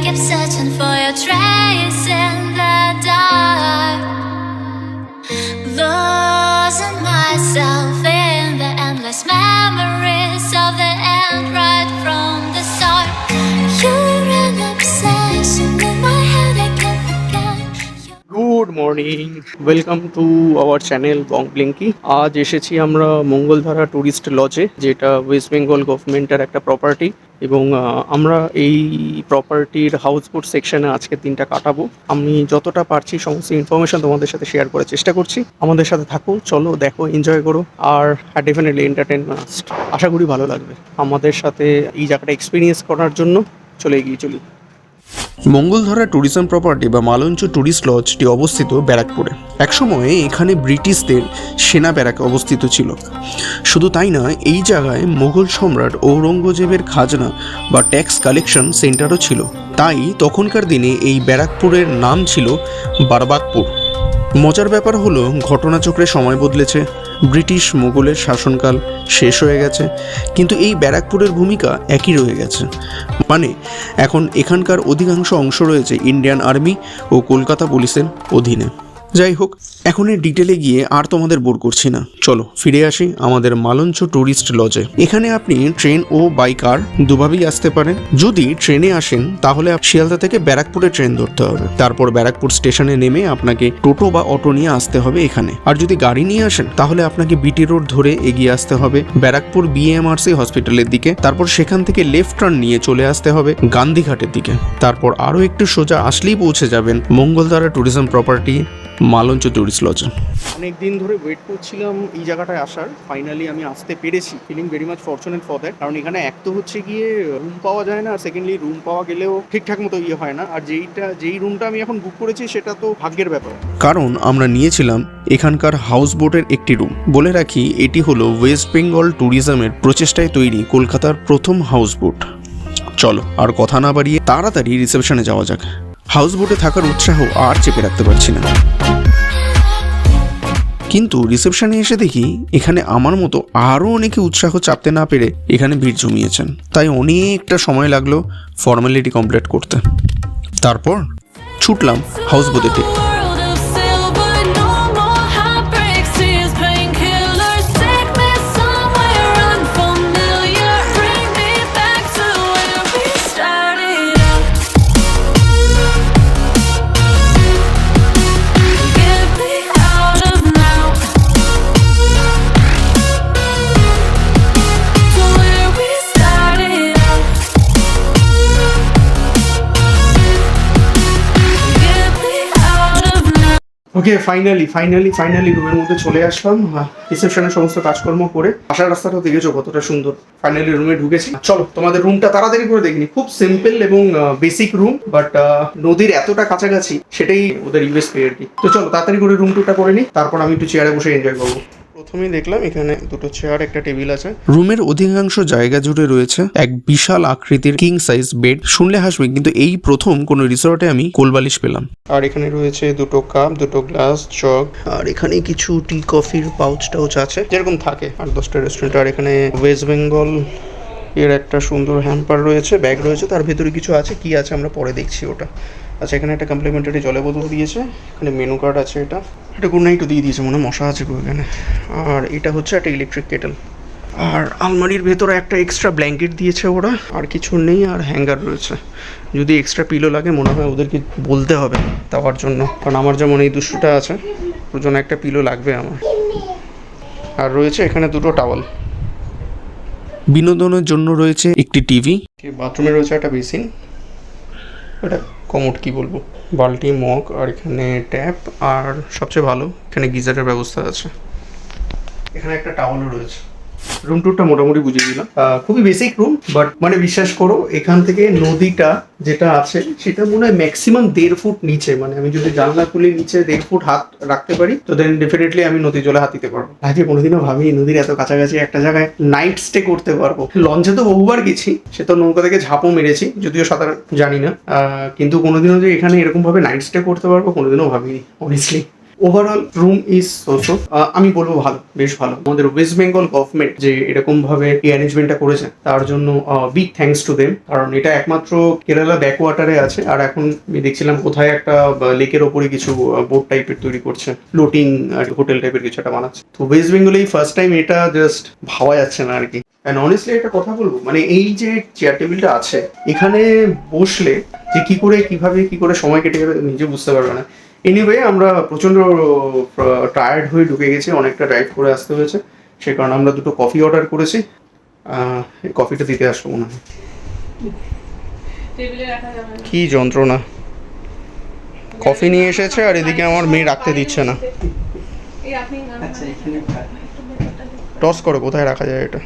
keep searching for your trace in the dark, losing myself in the endless memories of the end right from the start. You're an obsession in my head, I can't forget. Good morning, welcome to our channel Bong Blinky. আজ এসেছি আমরা মঙ্গলধারা tourist লজে, যেটা West Bengal গভর্নমেন্টের একটা property, এবং আমরা এই প্রপার্টির হাউসবোট সেকশনে আজকের দিনটা কাটাবো। আমি যতটা পারছি সমস্ত ইনফরমেশন তোমাদের সাথে শেয়ার করার চেষ্টা করছি। আমাদের সাথে থাকো, চলো দেখো, এনজয় করো, আর ডেফিনেটলি এন্টারটেন মাস্ট। আশা করি ভালো লাগবে। আমাদের সাথে এই জায়গাটা এক্সপিরিয়েন্স করার জন্য চলি। মঙ্গলধারা ট্যুরিজম প্রপার্টি বা মালঞ্চ ট্যুরিস্ট লজটি অবস্থিত ব্যারাকপুরে। একসময় এখানে ব্রিটিশদের সেনা ব্যারাক অবস্থিত ছিল। শুধু তাই না, এই জায়গায় মুঘল সম্রাট ঔরঙ্গজেবের খাজনা বা ট্যাক্স কালেকশন সেন্টারও ছিল। তাই তখনকার দিনে এই ব্যারাকপুরের নাম ছিল বারবাকপুর। মজার ব্যাপার হলো, ঘটনাচক্রে সময় বদলেছে, ব্রিটিশ মুঘলের শাসনকাল শেষ হয়ে গেছে, কিন্তু এই ব্যারাকপুরের ভূমিকা একই রয়ে গেছে। মানে এখন এখানকার অধিকাংশ অংশ রয়েছে ইন্ডিয়ান আর্মি ও কলকাতা পুলিশের অধীনে। যাই হোক, এখন এর ডিটেলে গিয়ে আর তোমাদের বোর করছি না, চলো ফিরে আসি আমাদের মালঞ্চ ট্যুরিস্ট লজে। এখানে আপনি ট্রেন ও বাই কার দুভাবেই আসতে পারেন। যদি ট্রেনে আসেন তাহলে শিয়ালদা থেকে ব্যারাকপুরে ট্রেন ধরতে হবে, তারপর ব্যারাকপুর স্টেশনে নেমে আপনাকে টোটো বা অটো নিয়ে আসতে হবে এখানে। আর যদি গাড়ি নিয়ে আসেন তাহলে আপনাকে বিটি রোড ধরে এগিয়ে আসতে হবে ব্যারাকপুর বিএমআরসি হসপিটালের দিকে, তারপর সেখান থেকে লেফট টার্ন নিয়ে চলে আসতে হবে গান্ধীঘাটের দিকে, তারপর আরও একটু সোজা আসলেই পৌঁছে যাবেন মঙ্গলধারা ট্যুরিজম প্রপার্টি মালঞ্চ ট্যুরিস্ট লজে। অনেক দিন ধরে ওয়েট করছিলাম এই জায়গাটায় আসার, ফাইনালি আমি আসতে পেরেছি। Feeling very much fortunate for that, কারণ এখানে এক তো হচ্ছে গিয়ে রুম পাওয়া যায় না, আর সেকেন্ডলি রুম পাওয়া গেলেও ঠিকঠাক মতো হয় না। আর যেই রুমটা আমি এখন বুক করেছি সেটা তো ভাগ্যের ব্যাপার, কারণ আমরা নিয়েছিলাম এখানকার হাউস বোটের একটি রুম। বলে রাখি, এটি হলো ওয়েস্ট বেঙ্গল ট্যুরিজমের প্রচেষ্টায় তৈরি কলকাতার প্রথম হাউস বোট। চলো আর কথা না বাড়িয়ে তাড়াতাড়ি রিসেপশনে যাওয়া যাক। হাউস বোটে থাকার উৎসাহ আর চেপে রাখতে পারছি না, কিন্তু রিসেপশনে এসে দেখি এখানে আমার মতো আরও অনেকে উৎসাহ চাপতে না পেরে এখানে ভিড় জমিয়েছেন। তাই অনেকটা সময় লাগলো ফর্মালিটি কমপ্লিট করতে। তারপর ছুটলাম হাউস বোটে ঠিক। World of silver, no more heartbreaks, tears, painkillers. Take me somewhere unfamiliar. Bring me back to where we started out. Get me out of now. To where we started out. Get me out of now. Okay, finally রুমের মধ্যে চলে আসলাম। রিসেপশনের সমস্ত কাজকর্ম করে আসার রাস্তাটা দেখেছো কতটা সুন্দর। ফাইনালি রুমে ঢুকেছি। চলো তোমাদের রুমটা তাড়াতাড়ি করে দেখিনি। খুব সিম্পল এবং বেসিক রুম, বাট নদীর এতটা কাছাকাছি সেটাই ওদের ইউএসপি আর কি। তো চলো তাড়াতাড়ি করে রুম টুরটা করে নিই, তারপর আমি একটু চেয়ারে বসে এনজয় করবো। প্রথমেই দেখলাম এখানে দুটো চেয়ার, একটা টেবিল আছে। রুমের অধিকাংশ জায়গা জুড়ে রয়েছে এক বিশাল আকৃতির কিং সাইজ বেড। শুনলে হাসবে, কিন্তু এই প্রথম কোনো রিসর্টে আমি কোলবালিশ পেলাম। আর এখানে রয়েছে দুটো কাপ, দুটো গ্লাস, জগ, আর এখানে কিছু টি কফির পাউচ টাউচ আছে, যেরকম থাকে আর 10টা রেস্টুরেন্ট। আর এখানে ওয়েস্ট বেঙ্গল এর একটা সুন্দর হ্যাম্পার রয়েছে, ব্যাগ রয়েছে, তার ভেতরে কিছু আছে, কি আছে আমরা পরে দেখছি ওটা। আচ্ছা, এখানে একটা কমপ্লিমেন্টারি জলের বোতল দিয়েছে, এখানে মেনু কার্ড আছে, এটা গুড নাইটও দিয়ে দিয়েছে, মনে হয় মশা আছে এখানে। আর এটা হচ্ছে একটা ইলেকট্রিক কেটেল। আর আলমারির ভেতরে একটা এক্সট্রা ব্ল্যাঙ্কেট দিয়েছে ওরা, আর কিছু নেই। আর হ্যাঙ্গার রয়েছে, যদি এক্সট্রা পিলো লাগে মনে হয় ওদেরকে বলতে হবে দেওয়ার জন্য, কারণ আমার যেমন এই দুশোটা আছে, ওর জন্য একটা পিলো লাগবে আমার। আর রয়েছে এখানে দুটো টাওয়াল। বিনোদনের জন্য রয়েছে একটি টিভি। বাথরুমে রয়েছে একটা বেসিন, এটা কমোড কি বলবো, বালতি, মগ, আর এখানে ট্যাপ, আর সবচেয়ে ভালো এখানে গিজারের ব্যবস্থা আছে। এখানে একটা টাওয়ালও রয়েছে। রুম টুরটা মোটামুটি বুঝিয়ে দিলাম। খুবই বেসিক রুম, বাট মানে বিশ্বাস করো এখান থেকে নদীটা যেটা আছে সেটা মনে হয় ম্যাক্সিমাম 1.5 ফুট নিচে। মানে আমি যদি জানলা খুলে নিচে 1.5 ফুট হাত রাখতে পারি তো দেন ডেফিনেটলি আমি নদী জলে হাত দিতে পারবো। আগে কোনোদিনও ভাবিনি নদীর এত কাছাকাছি একটা জায়গায় নাইট স্টে করতে পারবো। লঞ্চে তো বহুবার গেছি, সে তো নৌকা থেকে ঝাঁপও মেরেছি, যদিও সাঁতার জানি না, কিন্তু কোনোদিনও যে এখানে এরকম ভাবে নাইট স্টে করতে পারবো কোনোদিনও ভাবিনি অনেস্টলি। ওভারঅল রুম ইজ সোসো, আমি বলবো ভালো, বেশ ভালো। আমাদের ওয়েস্ট বেঙ্গল গভর্নমেন্ট যে এরকম ভাবে এই অ্যারেঞ্জমেন্টটা করেছে তার জন্য বিগ থ্যাঙ্কস টু দেম, কারণ এটা একমাত্র কেরালা ব্যাকওয়াটারে আছে। আর এখন আমি দেখছিলাম কোথায় একটা লেকের ওপরে কিছু বোট টাইপের তৈরি করছে, ফ্লোটিং হোটেল টাইপের কিছু একটা বানাচ্ছে। তো ওয়েস্ট বেঙ্গলেই ফার্স্ট টাইম এটা জাস্ট ভাবা যাচ্ছে না আর কি। অ্যান্ড অনেস্টলি একটা কথা বলবো, মানে এই যে চেয়ার টেবিলটা আছে এখানে বসলে যে কি করে সময় কেটে যাবে নিজে বুঝতে পারবে না। এনিওয়ে আমরা প্রচণ্ড টায়ার্ড হয়ে ঢুকে গেছি, অনেকটা ড্রাইভ করে আসতে হয়েছে, সে কারণে আমরা দুটো কফি অর্ডার করেছি। এই কফিটা দিতে আসবো মনে হয়। কি যন্ত্রণা, কফি নিয়ে এসেছে আর এদিকে আমার মেয়ে রাখতে দিচ্ছে না। টস করো কোথায় রাখা যায় এটা।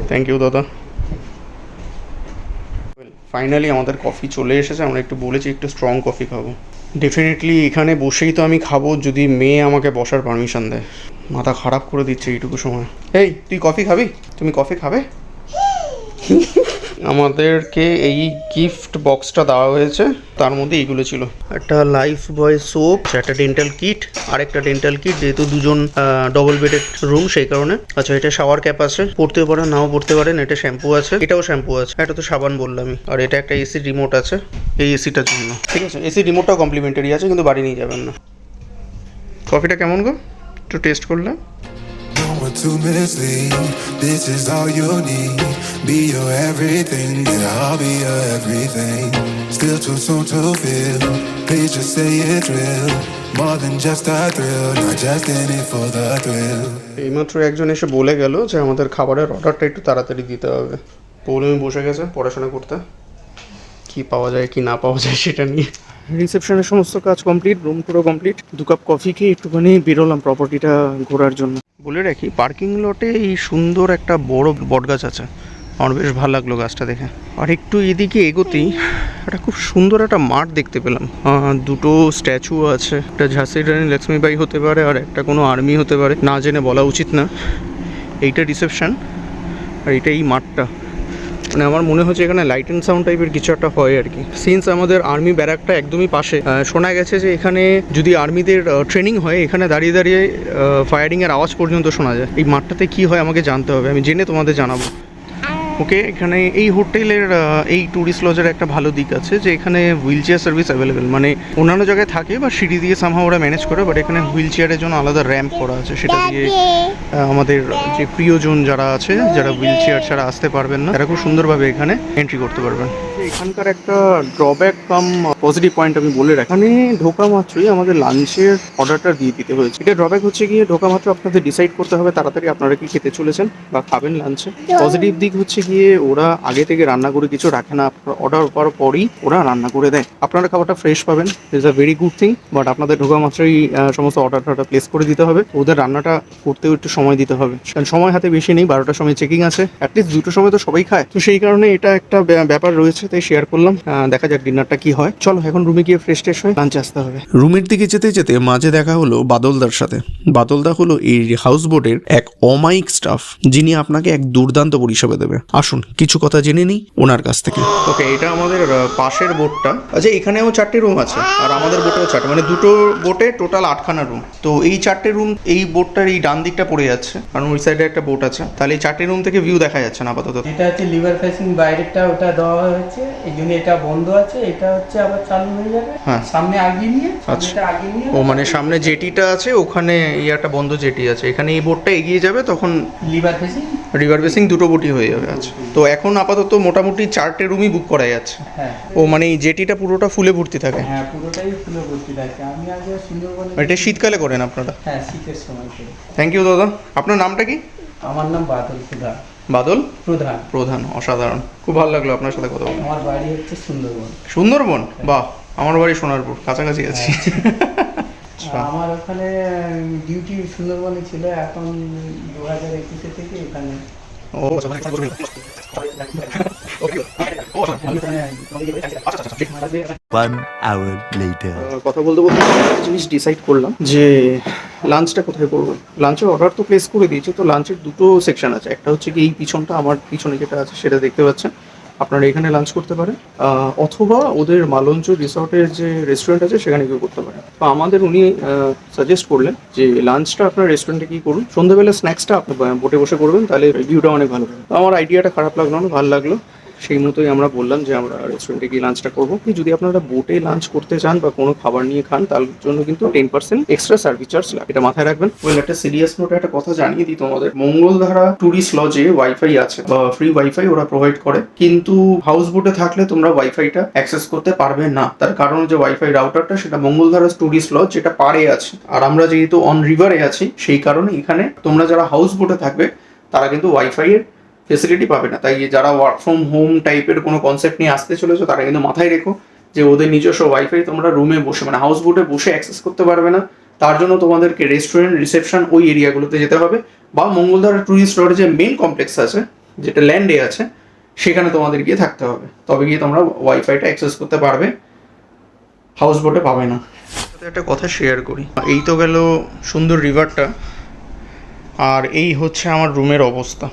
থ্যাংক ইউ দাদা। ফাইনালি আমাদের কফি চলে এসেছে, আমরা একটু বলেছি একটু স্ট্রং কফি খাবো। ডেফিনেটলি এখানে বসেই তো আমি খাবো যদি মেয়ে আমাকে বসার পারমিশন দেয়। মাথা খারাপ করে দিচ্ছে এইটুকু সময়। এই তুই কফি খাবি? তুমি কফি খাবে? আমাদেরকে এই গিফট বক্সটা দেওয়া হয়েছে, তার মধ্যে এইগুলো ছিল, একটা লাইফ বয় সোপ, একটা ডেন্টাল কিট, আর একটা ডেন্টাল কিট, যেহেতু দুজন ডবল বেডেড রুম সেই কারণে। আচ্ছা, এটা শাওয়ার ক্যাপ আছে, পড়তেও পারেন নাও পড়তে পারেন। এটা শ্যাম্পু আছে, এটাও শ্যাম্পু আছে, এটা তো সাবান বললামই। আর এটা একটা এসি রিমোট আছে, এই এসিটার জন্য, ঠিক আছে। এসি রিমোটটাও কমপ্লিমেন্টারি আছে, কিন্তু বাড়ি নিয়ে যাবেন না। কফিটা কেমন গো, একটু টেস্ট করলে? To mislead, this is all you need. Be your everything, yeah, I'll be your everything. Still too soon to feel, please just say it's real. More than just a thrill, not just in it for the thrill. এইমাত্র একজন এসে বলে গেল যে আমাদের খাবারের অর্ডারটা একটু তাড়াতাড়ি দিতে হবে। প্রবলেমে বসে গেছে পড়াশোনা করতে, কি পাওয়া যায় কি না পাওয়া যায় সেটা নিয়ে। রিসেপশনের সমস্ত কাজ কমপ্লিট, রুম পুরো কমপ্লিট। 2 কাপ কফি খেয়ে একটুখানি বেরোলাম প্রপার্টিটা ঘোরার জন্য। বলে রাখি, পার্কিং লটে এই সুন্দর একটা বড় বটগাছ আছে, আমার বেশ ভালো লাগলো গাছটা দেখে। আর একটু এদিকে এগোতেই একটা খুব সুন্দর একটা মাঠ দেখতে পেলাম। দুটো স্ট্যাচু আছে, একটা ঝাঁসির রানী লক্ষ্মীবাই হতে পারে আর একটা কোনো আর্মি হতে পারে, না জেনে বলা উচিত না। এইটা রিসেপশন আর এইটা এই মাঠটা। মানে আমার মনে হচ্ছে এখানে লাইট অ্যান্ড সাউন্ড টাইপের কিছু একটা হয় আর কি। সিন্স আমাদের আর্মি ব্যারাকটা একদমই পাশে, শোনা গেছে যে এখানে যদি আর্মিদের ট্রেনিং হয় এখানে দাঁড়িয়ে দাঁড়িয়ে ফায়ারিংয়ের আওয়াজ পর্যন্ত শোনা যায়। এই মাঠটাতে কি হয় আমাকে জানতে হবে, আমি জেনে তোমাদের জানাবো। ওকে, এখানে এই হোটেলের এই ট্যুরিস্ট লজের একটা ভালো দিক আছে যে এখানে হুইল চেয়ার সার্ভিস অ্যাভেলেবেল। মানে অন্যান্য জায়গায় থাকে বা সিঁড়ি দিয়ে সামহাও ওরা ম্যানেজ করে, বাট এখানে হুইল চেয়ারের জন্য আলাদা র্যাম্প করা আছে, সেটা দিয়ে আমাদের যে প্রিয়জন যারা আছে, যারা হুইল চেয়ার ছাড়া আসতে পারবেন না, তারা খুব সুন্দরভাবে এখানে এন্ট্রি করতে পারবেন। এখানকার একটা ড্রব্যাক কাম পজিটিভ পয়েন্ট আমি বলে রাখি, এখানে ঢোকা মাত্রই আমাদের লাঞ্চের অর্ডারটা দিয়ে দিতে হয়েছে। এটা ড্রব্যাক হচ্ছে গিয়ে ঢোকা মাত্র আপনাদের ডিসাইড করতে হবে তাড়াতাড়ি আপনারা কি খেতে চলেছেন বা খাবেন লাঞ্চে। পজিটিভ দিক হচ্ছে গিয়ে ওরা আগে থেকে রান্না করে কিছু রাখে না, অর্ডার করার পরই ওরা রান্না করে দেয়, আপনারা খাবারটা ফ্রেশ পাবেন। Is a very good thing. But আপনাদের ঢোকা মাত্রই সমস্ত অর্ডারটা প্লেস করে দিতে হবে, ওদের রান্নাটা করতেও একটু সময় দিতে হবে, কারণ সময় হাতে বেশি নেই। 12টার সময় চেকিং আছে, অ্যাটলিস্ট 2টোর সময় তো সবাই খায়, তো সেই কারণে এটা একটা ব্যাপার রয়েছে, তাই শেয়ার করলাম। দেখা যাক ডিনারটা কি হয়। চলো এখন রুমে গিয়ে ফ্রেশ ট্রেশ হয়ে লাঞ্চে আসতে হবে। রুমের দিকে যেতে যেতে মাঝে দেখা হলো বাদলদার সাথে। বাদলদা হলো এই হাউস বোটের এক অমায়িক স্টাফ, যিনি আপনাকে এক দুর্দান্ত পরিষেবা দেবে। আসুন কিছু কথা জেনে নিই ওনার কাছ থেকে। ওকে, এটা আমাদের পাশের বোটটা। আচ্ছা, এখানেও 4টে রুম আছে আর আমাদের বোটেও 4টে, মানে দুটো বোটে টোটাল 8খানা রুম। তো এই 4টে রুম এই বোটটার এই ডান দিকটা পড়ে যাচ্ছে, কারণ ওই সাইডে একটা বোট আছে। তাহলে এই 4টে রুম থেকে ভিউ দেখা যাচ্ছে না আপাতত। এটা হচ্ছে লিভার ফেসিং, বাইরেটা ওটা দেওয়া হয়েছে, এই জন্য এটা বন্ধ আছে। এটা হচ্ছে আবার চালু হয়ে যাবে, হ্যাঁ। সামনে আগিয়ে নিয়ে, আচ্ছা। সামনেটা আগিয়ে নিয়ে। ও মানে সামনে জেটিটা আছে, ওখানে একটা বন্ধ জেটি আছে, এখানে এই বোটটা এগিয়ে যাবে, তখন লিভার ফেসিং, রিভার বেসিং দুটো বোটই হয়ে যাবে। আচ্ছা, তো এখন আপাতত মোটামুটি 4টে রুমই বুক করা যাচ্ছে। হ্যাঁ। ও মানে এই জেটিটা পুরোটা ফুলে ভর্তি থাকে। হ্যাঁ, পুরোটাই ফুলে ভর্তি থাকে। আমি আগে সুন্দরবনে, এটা শীতকালে করেন আপনারা? হ্যাঁ, শীতের সময় করে। থ্যাংক ইউ দাদা। আপনার নামটা কি? আমার নাম বাদল প্রধান। বাদল প্রধান। প্রধান, অসাধারণ, খুব ভালো লাগলো আপনার সাথে কথা বলে। আমার বাড়ি হচ্ছে সুন্দরবন। সুন্দরবন? বাহ, আমার বাড়ি সোনারপুর, কাছাকাছি আছি। আর আমার ওখানে ডিউটি সুন্দরবনে ছিল, এখন 2021 থেকে এখানে। ও One hour later. কথা বলতে বলতে একটা জিনিস ডিসাইড করলাম যে লাঞ্চটা কোথায় করবো। লাঞ্চের অর্ডার তো প্লেস করে দিয়েছি, তো লাঞ্চের দুটো সেকশন আছে। একটা হচ্ছে কি এই পিছনটা, আমার পিছনে যেটা আছে সেটা দেখতে পাচ্ছেন, আপনারা এখানে লাঞ্চ করতে পারেন, অথবা ওদের মালঞ্চ রিসর্টের যে রেস্টুরেন্ট আছে সেখানে গিয়ে করতে পারেন। তো আমাদের উনি সাজেস্ট করলেন যে লাঞ্চটা আপনার রেস্টুরেন্টে কি করুন, সন্ধ্যেবেলা স্ন্যাক্সটা আপনি বোটে বসে করবেন, তাহলে ভিউটা অনেক ভালো হবে। তো আমার আইডিয়াটা খারাপ লাগলো না, ভালো লাগলো। সেই মতোই আমরা বললাম যে আমরা রেস্টুরেন্টে গিয়ে লাঞ্চটা করবো। কি যদি আপনারা বোটে লাঞ্চ করতে চান বা কোনো খাবার নিয়ে খান, তার জন্য কিন্তু 10% এক্সট্রা সার্ভিস চার্জ লাগে, এটা মাথায় রাখবেন। একটা সিরিয়াস নোটে একটা কথা জানিয়ে দিই তোমাদের, মঙ্গলধারা ট্যুরিস্ট লজে ওয়াইফাই আছে বা ফ্রি ওয়াইফাই ওরা প্রোভাইড করে, কিন্তু হাউস বোটে থাকলে তোমরা ওয়াইফাইটা অ্যাক্সেস করতে পারবে না। তার কারণ যে ওয়াইফাই রাউটারটা সেটা মঙ্গলধারা ট্যুরিস্ট লজ যেটা পাড়ে আছে, আর আমরা যেহেতু অন রিভারে আছি সেই কারণে এখানে তোমরা যারা হাউস বোটে থাকবে তারা কিন্তু ওয়াইফাই এর ফেসিলিটি পাবে না। তাই যারা ওয়ার্ক ফ্রম হোম টাইপের কোনো কনসেপ্ট নিয়ে আসতে চলেছো তারা কিন্তু মাথায় রেখো যে ওদের নিজস্ব ওয়াইফাই তোমরা রুমে বসে মানে হাউস বোটে বসে অ্যাক্সেস করতে পারবে না। তার জন্য তোমাদেরকে রেস্টুরেন্ট, রিসেপশন ওই এরিয়াগুলোতে যেতে হবে, বা মঙ্গলধারা ট্যুরিস্ট লজে যে মেন কমপ্লেক্স আছে যেটা ল্যান্ডে আছে সেখানে তোমাদের গিয়ে থাকতে হবে, তবে গিয়ে তোমরা ওয়াইফাইটা অ্যাক্সেস করতে পারবে, হাউস বোটে পাবে না। একটা কথা শেয়ার করি, এই তো গেল সুন্দর রিভারটা, আর এই হচ্ছে আমার রুমের অবস্থা।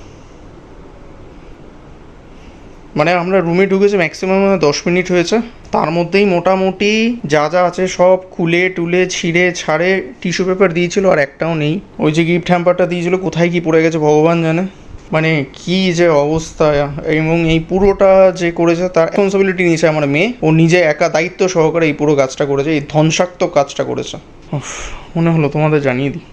মানে আমরা রুমে ঢুকেছি ম্যাক্সিমাম 10 মিনিট হয়েছে, তার মধ্যেই মোটামুটি যা যা আছে সব খুলে টুলে ছিঁড়ে ছাড়ে, টিস্যু পেপার দিয়েছিল আর একটাও নেই। ওই যে গিফট হ্যাম্পারটা দিয়েছিল কোথায় কি পড়ে গেছে ভগবান জানে। মানে কি যে অবস্থা, এবং এই পুরোটা যে করেছে তার রেসপন্সিবিলিটি নিয়েছে আমার মেয়ে, ও নিজে একা দায়িত্ব সহকারে এই পুরো কাজটা করেছে, এই ধ্বংসাত্মক কাজটা করেছে। মনে হলো তোমাদের জানিয়ে দিই।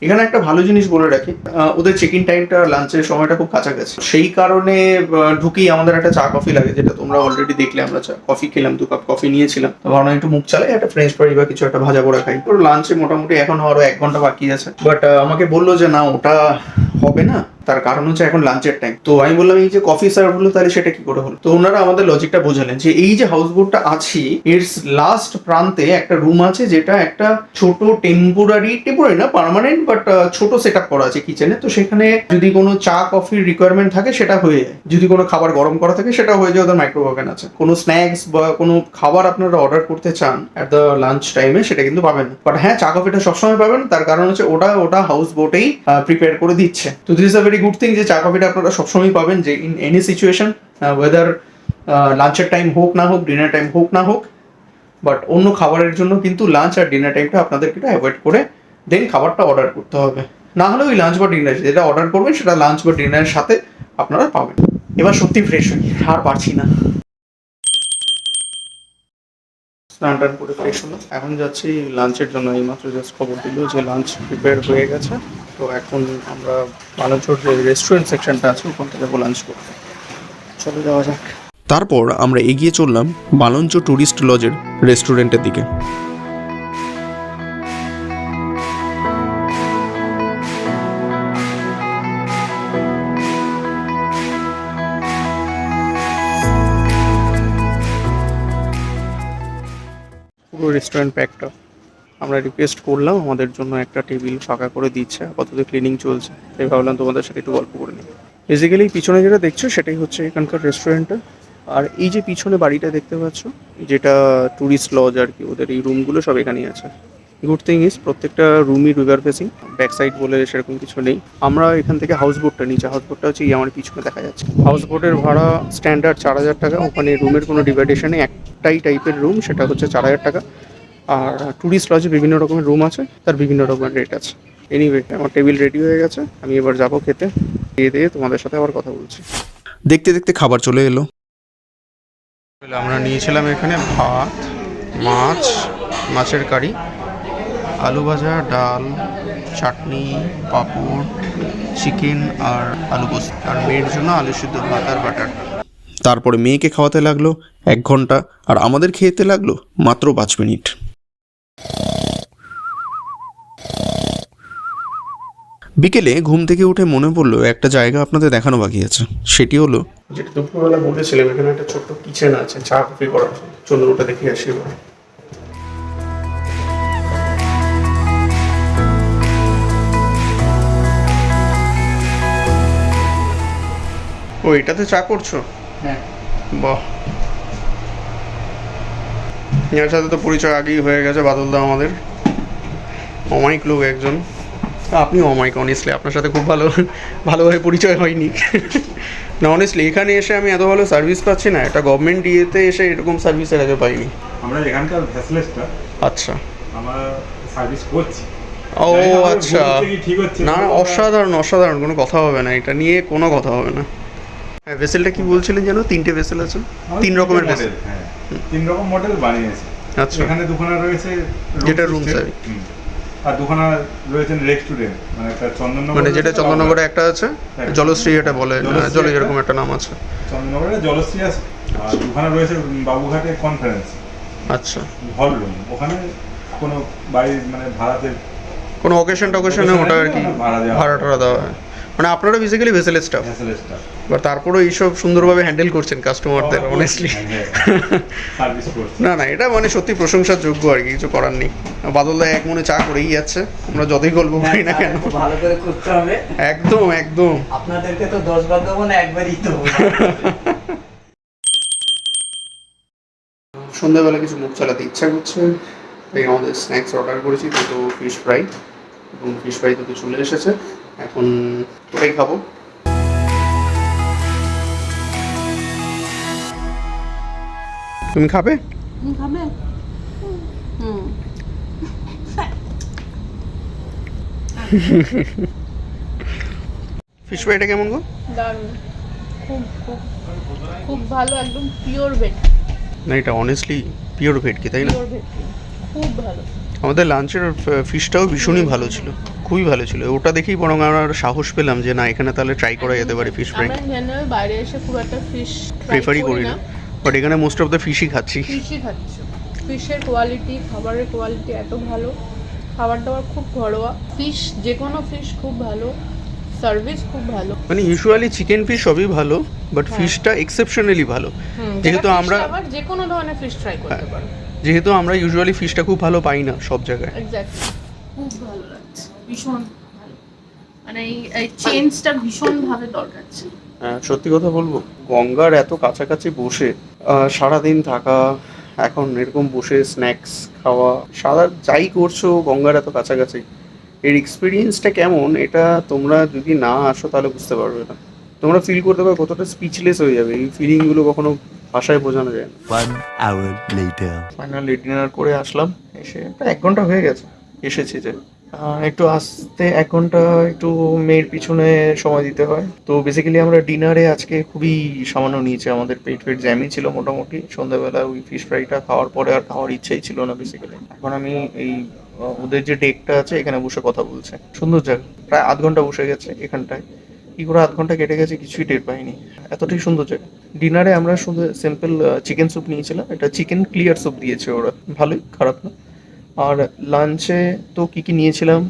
এখানে একটা ভালো জিনিস বলে রাখি, ওদের চেক ইন টাইমটা লাঞ্চের সময়টা খুব কাছাকাছি, সেই কারণে ঢুকেই আমাদের একটা চা কফি লাগে, যেটা তোমরা অলরেডি দেখলে। আমরা চা কফি খেলাম, 2 কাপ কফি নিয়েছিলাম, ভাবলাম একটু মুখ চালাই একটা ফ্রেঞ্চ ফ্রাই বা কিছু একটা ভাজা পোড়া খাই। ওর লাঞ্চে মোটামুটি এখন আরো 1 ঘন্টা বাকি আছে, বাট আমাকে বললো যে না ওটা হবে না, তার কারণ হচ্ছে এখন লাঞ্চের টাইম। তো আমি বললাম এই যে কফি সার্ভ হলো তাহলে সেটা কি করে হলো। তো ওনারা আমাদের লজিকটা বোঝালেন যে এই যে হাউস বোটটা আছে এর লাস্ট প্রান্তে একটা রুম আছে, যেটা একটা ছোট টেম্পোরারি না পার্মানেন্ট, বাট ছোট সেট আপ করা আছে কিচেনে। তো সেখানে যদি কোনো চা কফির রিকোয়ারমেন্ট থাকে সেটা হয়ে যায়, যদি কোনো খাবার গরম করা থাকে সেটা হয়ে যায়, ওদের মাইক্রোওয়েভ ওভেন আছে। কোনো স্ন্যাক্স বা কোনো খাবার আপনারা অর্ডার করতে চান অ্যাট দ্য লাঞ্চ টাইমে সেটা কিন্তু পাবেন না, বাট হ্যাঁ চা কফিটা সবসময় পাবেন, তার কারণ হচ্ছে ওটা হাউস বোটেই প্রিপেয়ার করে দিচ্ছে। তো this is a very good thing যে চা কফিটা আপনারা সবসময় পাবেন, যে ইন এনি সিচুয়েশন, ওয়েদার লাঞ্চের টাইম হোক না হোক, ডিনার টাইম হোক না হোক, বাট অন্য খাবারের জন্য কিন্তু লাঞ্চ আর ডিনার টাইমটা আপনাদেরকে অ্যাভয়েড করে দেন খাবারটা অর্ডার করতে হবে। না হলে ওই লাঞ্চ বা ডিনার যেটা অর্ডার করবেন সেটা লাঞ্চ বা ডিনারের সাথে আপনারা পাবেন। এবার সত্যি ফ্রেশ হই, আর পারছি না। স্নান টান করে ফ্রেশ হলো, এখন যাচ্ছি লাঞ্চের জন্য। এইমাত্র জাস্ট খবর দিল যে লাঞ্চ প্রিপেয়ার হয়ে গেছে। তো এখন আমরা মালঞ্চর যে রেস্টুরেন্ট সেকশনটা আছে ওখান থেকে যাবো লাঞ্চ করতে। চলে যাওয়া যাক। তারপর আমরা এগিয়ে চললাম মালঞ্চ ট্যুরিস্ট লজের রেস্টুরেন্টের দিকে। পুরো রেস্টুরেন্ট প্যাকটা। আমরা রিকোয়েস্ট করলাম আমাদের জন্য একটা টেবিল ফাঁকা করে দিচ্ছে, আপাতত ক্লিনিং চলছে, তাই ভাবলাম তোমাদের সাথে একটু গল্প করে নিই। বেসিক্যালি পিছনে যেটা দেখছো সেটাই হচ্ছে এখানকার রেস্টুরেন্টটা। আর এই যে পিছনে বাড়িটা দেখতে পাচ্ছ, যেটা ট্যুরিস্ট লজ আর কি, ওদের এই রুমগুলো সব এখানেই আছে। গুড থিং ইজ প্রত্যেকটা রুমই রিভার ফেসিং, ব্যাক সাইড বলে সেরকম কিছু নেই। আমরা এখান থেকে হাউস বোটটা নিচে, হাউস বোটটা হচ্ছে আমার পিছনে দেখা যাচ্ছে। হাউস বোটের ভাড়া স্ট্যান্ডার্ড 4000 টাকা, ওখানে রুমের কোনো ডিভাইডেশন নেই, একটাই টাইপের রুম, সেটা হচ্ছে 4000 টাকা। আর ট্যুরিস্ট লজে বিভিন্ন রকমের রুম আছে, তার বিভিন্ন রকমের রেট আছে। এনিওয়ে আমার টেবিল রেডি হয়ে গেছে, আমি এবার যাবো খেতে, দিয়ে তোমাদের সাথে আবার কথা বলছি। দেখতে দেখতে খাবার চলে এলো। আমরা নিয়েছিলাম এখানে ভাত, মাছ, মাছের কারি, আলু ভাজা, ডাল, চাটনি, পাঁপড়, চিকেন আর আলু পোস্ত, আর মেয়ের জন্য আলু সিদ্ধ ভাত আর বাটার। তারপরে মেয়েকে খাওয়াতে লাগলো 1 ঘন্টা, আর আমাদের খেতে লাগলো মাত্র 5 মিনিট। বিকেলে ঘুম থেকে উঠে মনে পড়লো একটা জায়গা আপনাদের দেখানো বাকি আছে, সেটি হলো যেটা দুপুরবেলা বলেছিলাম, এখানে একটা ছোট্ট কিচেন আছে চা কফি করার জন্য। চলুন ওটা দেখে আসি এবার। ও এটাতে চা করছো? হ্যাঁ। বাহ, এর সাথে তো পরিচয় আগেই হয়ে গেছে, বাদলদা আমাদের অমায়িক লোক একজন। আপনি অমায়িক, অনেস্টলি আপনার সাথে খুব ভালোভাবে পরিচয় হয়নি। না অনেস্টলি এখানে এসে আমি এত ভালো সার্ভিস পাচ্ছি না, এটা গভর্নমেন্ট ইয়েতে এসে এরকম সার্ভিসের আগে পাইনি। আমরা এখানকার ভ্যাসলেসটা আচ্ছা, আমরা সার্ভিস করছি। ও আচ্ছা, ঠিক হচ্ছে না অসাধারণ অসাধারণ, কোনো কথা হবে না, এটা নিয়ে কোনো কথা হবে না। হ্যাঁ, ভেসেলটা কি বলছিলেন যেন? 3টে ভেসেল আছে, 3 রকমের ভেসেল। হ্যাঁ, 3 রকম মডেল বানিয়েছে। আচ্ছা, এখানে দুখানা রয়েছে যেটা রুম সার্ভিস, আর দুখানা রয়েছে রেস্টুরেন্ট, মানে একটা চন্দননগর, মানে যেটা চন্দননগরে একটা আছে, জলশ্রী এটা বলে, জল এরকম একটা নাম আছে। চন্দননগরে জলশ্রী আছে, আর দুখানা রয়েছে বাবুঘাটে কনফারেন্স। আচ্ছা, হল রুম, ওখানে কোনো বাড়ির মানে ভাড়াতে কোনো অকেশনে ওটা আর কি ভাড়া টাড়া দেওয়া হয়। মানে আপনারা বেসিক্যালি ভেসেল স্টাফ, বাট তারপরেও এইসব সুন্দরভাবে হ্যান্ডেল করছেন কাস্টমারদের, অনেস্টলি। সার্ভিস করছে। না না, এটা মানে সত্যি প্রশংসার যোগ্য আর কি, কিছু করার নেই। বাদলদা এক মনে চা করেই যাচ্ছে, আমরা যতই গল্প করি না কেন। ভালো করে করতে হবে, একদম একদম। আপনাদেরকে তো 10 বার দেবো না, একবারই তো। সন্ধ্যাবেলা কিছু মুখ চালাতে ইচ্ছা করছে, তাই আমাদের স্ন্যাক্স অর্ডার করেছি, দুটো ফিশ ফ্রাই, এবং ফিশ ফ্রাই দুটো চলে এসেছে, এখন ওটাই খাবো। তুমি খাবে? খাবে? ফিশ ফ্রাইটা কেমন গো? দারুণ, খুব খুব খুব ভালো, একদম পিওর ভেজ। না, এটা অনেস্টলি পিওর ভেটকি, তাই না? পিওর ভেজ, খুব ভালো। আমাদের লাঞ্চের ফিশটাও ভীষণই ভালো ছিল, খুবই ভালো ছিল। ওটা দেখেই বরং আমরা সাহস পেলাম যে না, এখানে তাহলে ট্রাই করা যেতে পারে ফিশ ফ্রাই। আমরা জেনারেল বাইরে এসে খুব একটা ফিশ প্রেফারই করি না, বাট এখানে মোস্ট অফ দ্য ফিশই খাচ্ছি। ফিশই খাচ্ছি। ফিশের কোয়ালিটি, খাবারের কোয়ালিটি এত ভালো, খাবার দাবার খুব ঘরোয়া, ফিশ যে কোনো ফিশ খুব ভালো, সার্ভিস খুব ভালো। মানে ইউজুয়ালি চিকেন ফিশ সবই ভালো, বাট ফিশটা এক্সেপশনালি ভালো। যেহেতু আমরা আবার যে কোনো ধরনের ফিশ ট্রাই করতে পারো, যেহেতু আমরা ইউজুয়ালি ফিশটা খুব ভালো পাই না সব জায়গায়। এক্স্যাক্টলি, খুব ভালো লাগছে, ভীষণ ভালো। মানে এই চেঞ্জটা ভীষণ ভাবে দরকার ছিল। হ্যাঁ, সত্যি কথা বলবো, গঙ্গার এত কাছাকাছি বসে সারাদিন থাকা, এখন এরকম বসে স্ন্যাক্স খাওয়া, সারা যাই করছো গঙ্গার এত কাছাকাছি, এর এক্সপিরিয়েন্সটা কেমন, এটা তোমরা যদি না আসো তাহলে বুঝতে পারবে না। তোমরা ফিল করতে পারো কতটা স্পিচলেস হয়ে যাবে, এই ফিলিংগুলো কখনো ভাষায় বোঝানো যায় না। 1 hour later. ফাইনালি ডিনার করে আসলাম, এসে 1 ঘন্টা হয়ে গেছে এসেছি, যে একটু আসতে 1 ঘন্টা একটু মেয়ের পিছনে সময় দিতে হয়। তো বেসিক্যালি আমরা ডিনারে আজকে খুবই সামান্য নিয়েছি, আমাদের পেট জ্যামই ছিল মোটামুটি। সন্ধ্যাবেলা ওই ফিশ ফ্রাইটা খাওয়ার পরে আর খাওয়ার ইচ্ছাই ছিল না বেসিক্যালি। এখন আমি এই ওদের যে ডেকটা আছে এখানে বসে কথা বলছে, সুন্দর জায়গা, প্রায় 1/2 ঘন্টা বসে গেছে এখানটায়। কি করে 1/2 ঘন্টা কেটে গেছে কিছুই টের পাইনি, এতটাই সুন্দর জায়গা। ডিনারে আমরা শুধু সিম্পল চিকেন স্যুপ নিয়েছিলাম, এটা চিকেন ক্লিয়ার স্যুপ দিয়েছে ওরা, ভালোই, খারাপ না। আর লাঞ্চে তো কী কী নিয়েছিলাম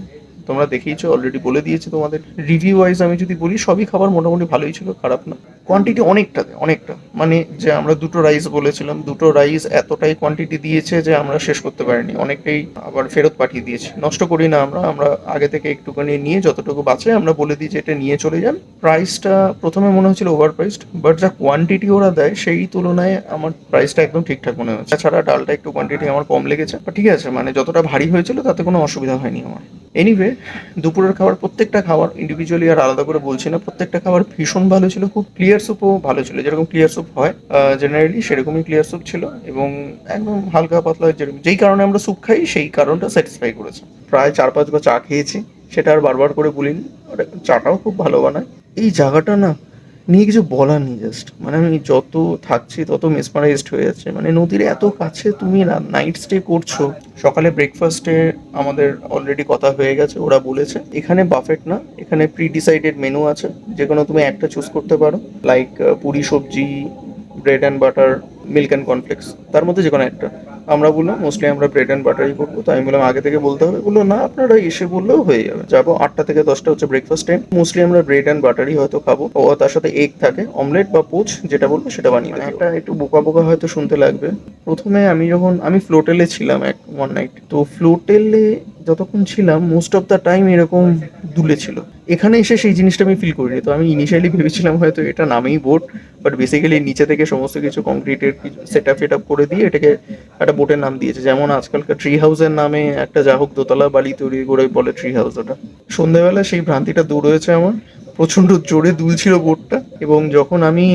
তোমরা দেখেইছো, অলরেডি বলে দিয়েছি তোমাদের। রিভিউ ওয়াইজ আমি যদি বলি, সবই খাবার মোটামুটি ভালোই ছিল, খারাপ না। কোয়ান্টিটি অনেকটা, মানে যে আমরা 2টো রাইস বলেছিলাম, 2টো রাইস এতটাই কোয়ান্টিটি দিয়েছে যে আমরা শেষ করতে পারিনি, অনেকটাই আবার ফেরত পাঠিয়ে দিয়েছি। নষ্ট করি না আমরা আগে থেকে একটুখানি নিয়ে যতটুকু বাঁচে আমরা বলে দিই যে এটা নিয়ে চলে যান। প্রাইসটা প্রথমে মনে হচ্ছিল ওভার প্রাইসড, বাট যা কোয়ান্টিটি ওরা দেয় সেই তুলনায় আমার প্রাইসটা একদম ঠিকঠাক মনে হচ্ছে। তাছাড়া ডালটা একটু কোয়ান্টিটি আমার কম লেগেছে, বাট ঠিক আছে, মানে যতটা ভারী হয়েছিল তাতে কোনো অসুবিধা হয়নি আমার। এনিওয়ে, দুপুরের খাবার, প্রত্যেকটা খাবার ইন্ডিভিজুয়ালি আর আলাদা করে বলছি না, প্রত্যেকটা খাবার ভীষণ ভালো ছিল। খুব ক্লিয়ার স্যুপও ভালো ছিল, যেরকম ক্লিয়ার স্যুপ হয় জেনারেলি সেরকমই ক্লিয়ার স্যুপ ছিল, এবং একদম হালকা পাতলা, যেরকম যেই কারণে আমরা স্যুপ খাই সেই কারণটা স্যাটিসফাই করেছে। প্রায় 4-5 বার চা খেয়েছি, সেটা আর বারবার করে বলিনি, চাটাও খুব ভালো বানায়। এই জায়গাটা না নিয়ে কিছু বলার নেই, জাস্ট মানে আমি যত থাকছি তত মেসমারাইজড হয়ে যাচ্ছে। মানে নদীর এত কাছে তুমি নাইট স্টে করছো, সকালে ব্রেকফাস্টে আমাদের অলরেডি কথা হয়ে গেছে, ওরা বলেছে এখানে বাফেট না, এখানে প্রি ডিসাইডেড মেনু আছে, যে কোনো তুমি একটা চুজ করতে পারো, লাইক পুরি সবজি, bread and butter, milk and cornflakes, তার মধ্যে যে কোনো একটা। আমরা বললাম মোস্টলি আমরা ব্রেড অ্যান্ড বাটারই করবো, তো আমি বললাম আগে থেকে বলতে হবে, বললো না আপনারা এসে বললেও হয়ে যাবে। যাবো 8টা থেকে 10টা হচ্ছে ব্রেকফাস্ট টাইম, মোস্টলি আমরা ব্রেড অ্যান্ড বাটারই হয়তো খাবো, ও তার সাথে এগ থাকে, অমলেট বা পোচ যেটা বলবো সেটা বানিয়ে দেবো। একটা একটু বোকা হয়তো শুনতে লাগবে। প্রথমে আমি ফ্লোটেলে ছিলাম 1 নাইট, তো ফ্লোটেলে যতক্ষণ ছিলাম মোস্ট অফ দ্য টাইম এরকম দুলে ছিল। এখানে এসে সেই জিনিসটা আমি ফিল করিনি। তো আমি ইনিশিয়ালি ভেবেছিলাম হয়তো এটা নামেই বোট, বাট বেসিক্যালি নিচে থেকে সমস্ত কিছু কংক্রিটের সেট আপ করে দিয়ে এটাকে একটা বোটের নাম দিয়েছে। যেমন আজকালকার ট্রি হাউসের নামে একটা যা হোক দোতলা বাড়ি তৈরি করে বলে ট্রি হাউস, ওটা। সন্ধ্যাবেলা সেই ভ্রান্তিটা দূর হয়েছে আমার। প্রচন্ড জোরে দুলছিল বোটটা। এবং যখন আমি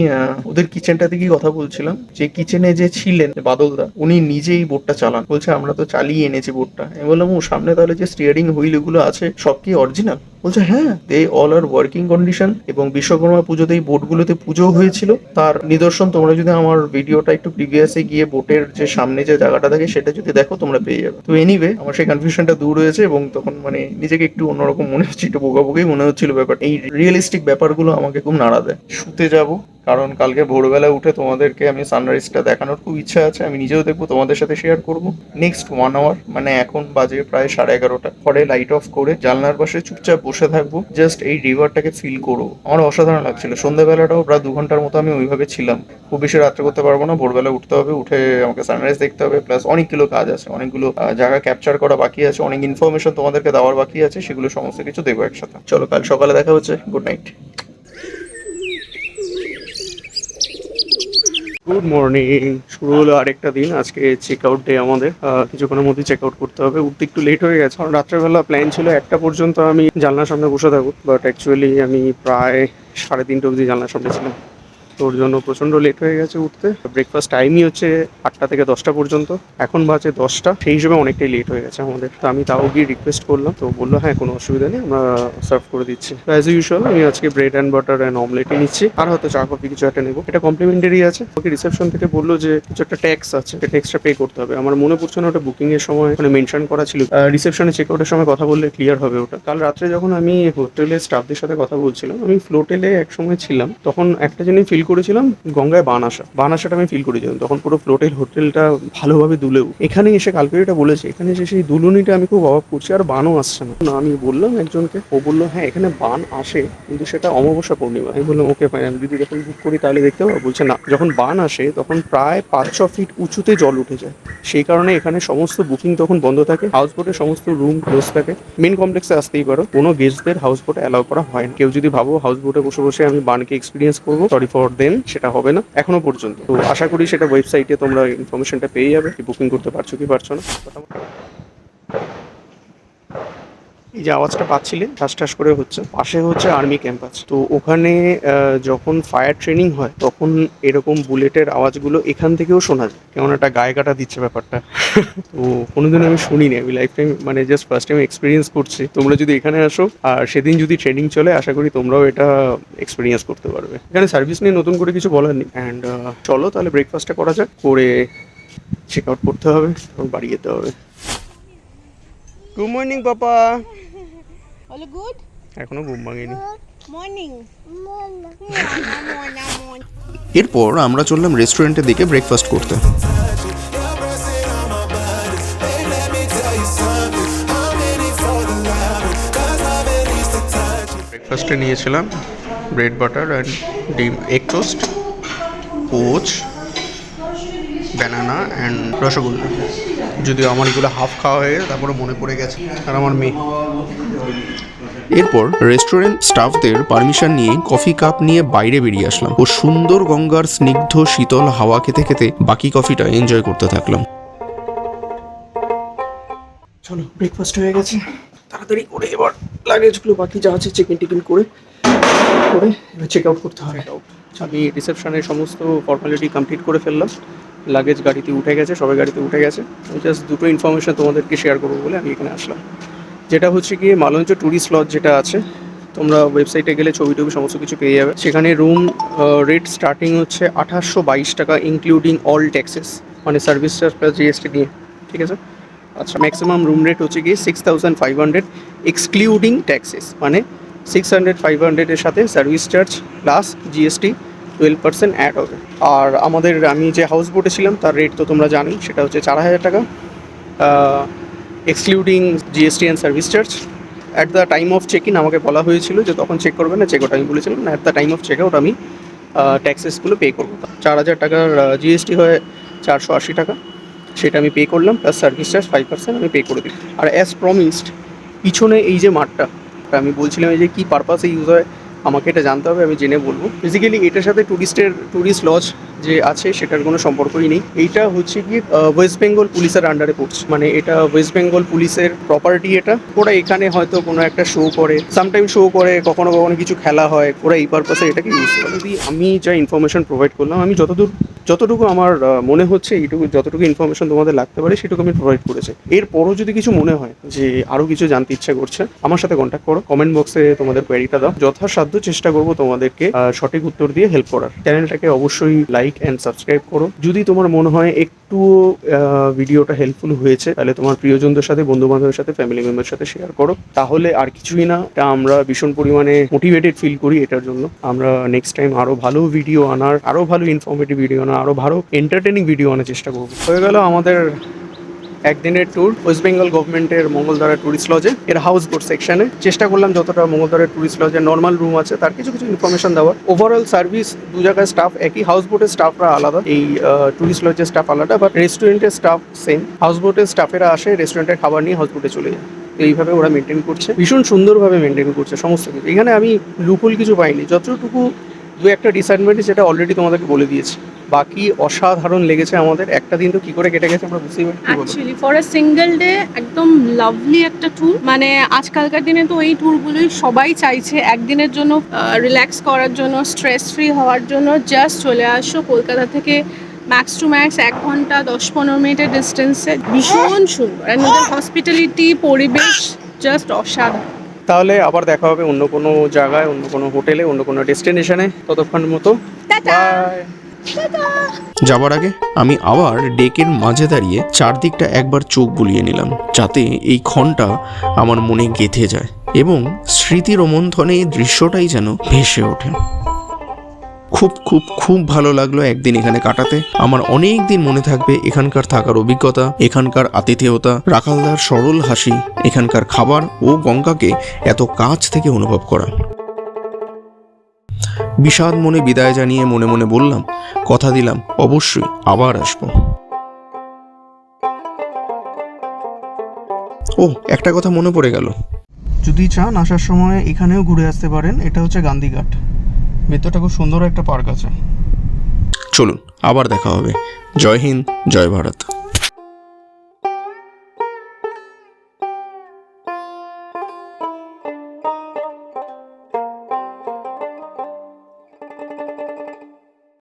ওদের কিচেনটাতে গিয়ে কথা বলছিলাম, যে কিচেনে যে ছিলেন বাদলদা, উনি নিজেই বোটটা চালান। বলছে আমরা তো চালিয়ে এনেছি বোটটা। আমি বললাম ও সামনে তাহলে যে স্টিয়ারিং হুইল এগুলো আছে সব কি অরিজিনাল? বলছে হ্যাঁ, they all are working condition. এবং বিশ্বকর্মা পুজোতে এই বোটগুলোতে পুজো হয়েছিল, তার নিদর্শন তোমরা যদি আমার ভিডিওটা একটু প্রিভিয়াসে গিয়ে বোটের যে সামনে যে জায়গাটা থাকে সেটা যদি দেখো তোমরা পেয়ে যাবে। তো এনিওয়ে আমার সেই কনফিউশনটা দূর হয়েছে এবং তখন মানে নিজেকে একটু অন্যরকম মনে হচ্ছে, একটু বোকাবোকাই মনে হচ্ছিল ব্যাপার। এই রিয়েলিস্টিক ব্যাপারগুলো আমাকে খুব নাড়া দেয়। শুতে যাব, কারণ কালকে ভোরবেলা উঠে তোমাদেরকে আমি সানরাইজটা দেখানোর খুব ইচ্ছা আছে। আমি নিজেও দেখবো, তোমাদের সাথে শেয়ার করব। নেক্সট 1 আওয়ার, মানে এখন বাজে প্রায় 11:30, পরে লাইট অফ করে জানলার পাশে চুপচাপ বসে থাকবো, জাস্ট এই রিভারটাকে ফিল করবো। আমার অসাধারণ লাগছিল। সন্ধ্যাবেলাটাও প্রায় 2 ঘন্টার মতো আমি ওইভাবে ছিলাম। খুব বেশি রাত্রে করতে পারবো না, ভোরবেলা উঠতে হবে, উঠে আমাকে সানরাইজ দেখতে হবে, প্লাস অনেকগুলো কাজ আছে, অনেকগুলো জায়গা ক্যাপচার করা বাকি আছে, অনেক ইনফরমেশন তোমাদেরকে দেওয়ার বাকি আছে, সেগুলো সমস্ত কিছু দেবো একসাথে। চলো কাল সকালে দেখা হচ্ছে, গুড নাইট। গুড মর্নিং, শুরু হলো আরেকটা দিন। আজকে চেক আউট ডে আমাদের। কিছুক্ষণের মধ্যে চেক আউট করতে হবে। উঠতে একটু লেট হয়ে গেছে, কারণ রাত্রেবেলা প্ল্যান ছিল 1টা পর্যন্ত আমি জানলার সামনে বসে থাকবো, বাট অ্যাকচুয়ালি আমি প্রায় 3:30 অবধি জানলার সামনে ছিলাম। তোর জন্য প্রচণ্ড লেট হয়ে গেছে উঠতে। ব্রেকফাস্ট টাইমই হচ্ছে 8টা থেকে 10টা পর্যন্ত, এখন বাজে 10টা, সেই হিসেবে অনেকটাই লেট হয়ে গেছে আমাদের। তো আমি তাও গিয়ে রিকোয়েস্ট করলাম, তো বললো হ্যাঁ কোনো অসুবিধা নেই, আমরা সার্ভ করে দিচ্ছি। অ্যাজ ইউজুয়াল আমি আজকে ব্রেড অ্যান্ড বাটার অ্যান্ড অমলেটই নিচ্ছি, আর হয়তো চা কফি কিছু একটা নেবো। এটা কমপ্লিমেন্টারি আছে। ওকে রিসেপশন থেকে বললো যে কিছু একটা ট্যাক্স আছে, সেটা এক্সট্রা পে করতে হবে। আমার মনে পড়ছে না ওটা বুকিং এর সময় মানে মেনশন করা ছিল। রিসেপশনে চেক আউটের সময় কথা বললে ক্লিয়ার হবে ওটা। কাল রাত্রে যখন আমি হোটেলের স্টাফদের সাথে কথা বলছিলাম, আমি ফ্লোটেলে এক সময় ছিলাম, তখন একটা জিনিস ফিল করেছিলাম, গঙ্গায় বান আসাটা আমি ফিল করেছিলাম। তখন পুরো ফ্লোটেল হোটেলটা ভালোভাবে দুলেও। এখানে এসে কালকে এটা বলেছে, এখানে এসে সেই দুলুনিটা আমি খুব অভাব করছি, আর বানও আসছে না। আমি বললাম একজনকে, ও বললো হ্যাঁ এখানে বান আসে, কিন্তু সেটা অমাবস্যা পূর্ণিমা। আমি বললাম ওকে ফাইন, আমি যদি যখন বুক করি তাহলে দেখতে পাবো? বলছে না, যখন বান আসে তখন প্রায় 5-6 ফিট উঁচুতে জল উঠে যায়, সেই কারণে এখানে সমস্ত বুকিং তখন বন্ধ থাকে, হাউস বোটের সমস্ত রুম ক্লোজ থাকে। মেন কমপ্লেক্সে আসতেই পারো, কোনো গেস্টদের হাউস বোটে অ্যালাউ করা হয় না। কেউ যদি ভাবো হাউস বোটে বসে বসে আমি বানকে এক্সপিরিয়েন্স করবো, সরি ফর দেম, সেটা হবে না এখনো পর্যন্ত। তো আশা করি সেটা ওয়েবসাইটে তোমরা ইনফরমেশনটা পেয়ে যাবে, কি বুকিং করতে পারছো কি পারছো না। এই যে আওয়াজটা পাচ্ছিলেন ঠাস ঠাস করে হচ্ছে, পাশে হচ্ছে আর্মি ক্যাম্প আছে। তো ওখানে যখন ফায়ার ট্রেনিং হয় তখন এরকম বুলেটের আওয়াজগুলো এখান থেকেও শোনা যায়, কেমন একটা গায়ে কাটা দিচ্ছে ব্যাপারটা। তো কোনোদিন আমি শুনিনি, আমি লাইফ টাইম মানে জাস্ট ফার্স্ট টাইম এক্সপিরিয়েন্স করছি। তোমরা যদি এখানে আসো আর সেদিন যদি ট্রেনিং চলে, আশা করি তোমরাও এটা এক্সপিরিয়েন্স করতে পারবে। এখানে সার্ভিস নিয়ে নতুন করে কিছু বলার নেই। অ্যান্ড চলো তাহলে ব্রেকফাস্টটা করা যাক, করে চেক আউট করতে হবে এবং বাড়ি যেতে হবে। গুড মর্নিং পাপা। All good? এখনো ঘুম ভাঙেনি। Morning. এরপর আমরা চললাম রেস্টুরেন্টের দিকে ব্রেকফাস্ট করতে। ব্রেকফাস্টে নিয়েছিলাম ব্রেড বাটার অ্যান্ড ডিম, egg toast, poach, banana and rasgulla. যদিও আমার এগুলো হাফ খাওয়া হয়ে গেছে, তারপরে মনে পড়ে গেছে, আর আমার মেয়ে। এরপর রেস্টুরেন্ট স্টাফদের পারমিশন নিয়ে কফি কাপ নিয়ে বাইরে বেরিয়ে আসলাম ও সুন্দর গঙ্গার স্নিগ্ধ শীতল হাওয়া খেতে খেতে বাকি কফিটা এনজয় করতে থাকলাম। চলো ব্রেকফাস্ট হয়ে গেছে, তাড়াতাড়ি করে এবার লাগেজগুলো বাকি যা আছে চেক ইন টিকিন করে এবার চেক আউট করতে হবে। আমি রিসেপশনের সমস্ত ফর্মালিটি কমপ্লিট করে ফেললাম, লাগেজ গাড়িতে উঠে গেছে, সবাই গাড়িতে উঠে গেছে। আমি জাস্ট দুটো ইনফরমেশন তোমাদেরকে শেয়ার করবো বলে আমি এখানে আসলাম। যেটা হচ্ছে গিয়ে মালঞ্চ ট্যুরিস্ট লজ যেটা আছে, তোমরা ওয়েবসাইটে গেলে ছবি টবি সমস্ত কিছু পেয়ে যাবে। সেখানে রুম রেট স্টার্টিং হচ্ছে 2822 টাকা, ইনক্লুডিং অল ট্যাক্সেস, মানে সার্ভিস চার্জ প্লাস জিএসটি নিয়ে, ঠিক আছে। আচ্ছা, ম্যাক্সিমাম রুম রেট হচ্ছে গিয়ে 6500 এক্সক্লুডিং ট্যাক্সেস, মানে 600-500-এর সাথে service charge plus GST 12% add হবে। আর আমি যে হাউস বোটে ছিলাম তার রেট তো তোমরা জানোই, সেটা হচ্ছে 4000 টাকা excluding GST and service charge. At the time of check in আমাকে বলা হয়েছিল যে তখন চেক করবে না, চেক আউট আমি বলেছিলাম না, at the time of check out আমি ট্যাক্সেসগুলো পে করবো। 4000 টাকার জিএসটি হয় 480 টাকা, সেটা আমি পে করলাম, প্লাস সার্ভিস চার্জ 5% আমি পে করে দিই। আর অ্যাজ প্রমিসড, পিছনে এই যে মাঠটা আমি বলছিলাম এই যে কী পারপাসে ইউজ হয় আমাকে এটা জানতে হবে, আমি জেনে বলবো। বেসিক্যালি এটার সাথে ট্যুরিস্ট লজ যে আছে সেটার কোনো সম্পর্কই নেই। এইটা হচ্ছে কি ওয়েস্ট বেঙ্গল পুলিশের আন্ডারে পড়ছে, মানে এটা ওয়েস্ট বেঙ্গল পুলিশের প্রপার্টি। এটা ওরা এখানে হয়তো কোনো একটা শো করে, সামটাইম শো করে, কখনো কখনো কিছু খেলা হয়, ওরা এই পারপাসে এটাকে ইউজ করে। যদি আমি যা ইনফরমেশন প্রোভাইড করলাম, আমি যতটুকু আমার মনে হচ্ছে যতটুকু ইনফরমেশন তোমাদের লাগতে পারে সেটুকু আমি প্রোভাইড করেছি। এরপরও যদি কিছু মনে হয় যে আরও কিছু জানতে ইচ্ছা করছে, আমার সাথে কন্ট্যাক্ট করো, কমেন্ট বক্সে তোমাদের কোয়েরিটা দাও, যথাসাধ্য চেষ্টা করবো তোমাদেরকে সঠিক উত্তর দিয়ে হেল্প করার। চ্যানেলটাকে অবশ্যই লাইক অ্যান্ড সাবস্ক্রাইব করো। যদি তোমার মনে হয় একটুও ভিডিওটা হেল্পফুল হয়েছে, তাহলে তোমার প্রিয়জনদের সাথে, বন্ধু বান্ধবের সাথে, ফ্যামিলি মেম্বারের সাথে শেয়ার করো। তাহলে আর কিছুই না, এটা আমরা ভীষণ পরিমাণে মোটিভেটেড ফিল করি এটার জন্য। আমরা নেক্সট টাইম আরও ভালো ভিডিও আনার, আরও ভালো ইনফরমেটিভ ভিডিও আনার, আরও ভালো এন্টারটেনিং ভিডিও আনার চেষ্টা করবো। হয়ে গেল আমাদের একদিনের ট্যুর ওয়েস্ট বেঙ্গল গভর্নমেন্টের মঙ্গলধারা ট্যুরিস্ট লজে, এর হাউস বোট সেকশনে। চেষ্টা করলাম যতটা মঙ্গলধারা ট্যুরিস্ট লজে নর্মাল রুম আছে তার কিছু ইনফরমেশন দেওয়ার। ওভারঅল সার্ভিস দু জায়গায় স্টাফ একই, হাউস বোটের স্টাফরা আলাদা, এই ট্যুরিস্ট লজের স্টাফ আলাদা, বাট রেস্টুরেন্টের স্টাফ সেম। হাউস বোটের স্টাফেরা আসে, রেস্টুরেন্টের খাবার নিয়ে হাউস বোটে চলে যায়। তো এইভাবে ওরা মেনটেন করছে, ভীষণ সুন্দরভাবে মেনটেন করছে সমস্ত কিছু। এখানে আমি লুকুল কিছু পাইনি, যতটুকু দু একটা ডিসঅ্যাডভান্টেজ যেটা অলরেডি তোমাদেরকে বলে দিয়েছি। বাকি অসাধারণ লেগেছে আমাদের। একটা দিন তো কি করে কেটে গেছে আমরা বুঝতেই পারি। Actually for a single day একদম লাভলি একটা ট্যুর। মানে আজকালকার দিনে তো এই ট্যুরগুলোই সবাই চাইছে, একদিনের জন্য রিল্যাক্স করার জন্য, স্ট্রেস ফ্রি হওয়ার জন্য। জাস্ট চলে আসো কলকাতা থেকে ম্যাক্স টু ম্যাক্স 1 ঘন্টা 10-15 মিনিটের ডিস্টেন্সে। ভীষণ সুন্দর, অ্যান্ড ওদের হসপিটালিটি, পরিবেশ জাস্ট অসাধারণ। তাহলে আবার দেখা হবে অন্য কোনো জায়গায়, অন্য কোনো হোটেলে, অন্য কোনো ডেস্টিনেশনে। ততক্ষণ মতো বাই। যাবার আগে আমি আবার ডেকের মাঝে দাঁড়িয়ে চারদিকটা একবার চোখ বুলিয়ে নিলাম, যাতে এই ক্ষণটা আমার মনে গেঁথে যায় এবং স্মৃতি রোমন্থনে এই দৃশ্যটাই যেন ভেসে ওঠে। খুব খুব খুব ভালো লাগলো একদিন এখানে কাটাতে। আমার অনেক দিন মনে থাকবে এখানকার থাকার অভিজ্ঞতা, এখানকার আতিথেয়তা, রাখালদার সরল হাসি, এখানকার খাবার ও গঙ্গাকে এত কাছ থেকে অনুভব করা। বিষাদ মনে বিদায় জানিয়ে মনে মনে বললাম, কথা দিলাম অবশ্যই আবার আসবো। ও, একটা কথা মনে পড়ে গেল, যদি চান আসার সময় এখানেও ঘুরে আসতে পারেন। এটা হচ্ছে গান্ধীঘাট, ভেতরটা খুব সুন্দর একটা পার্ক আছে। চলুন আবার দেখা হবে। জয় হিন্দ, জয় ভারত।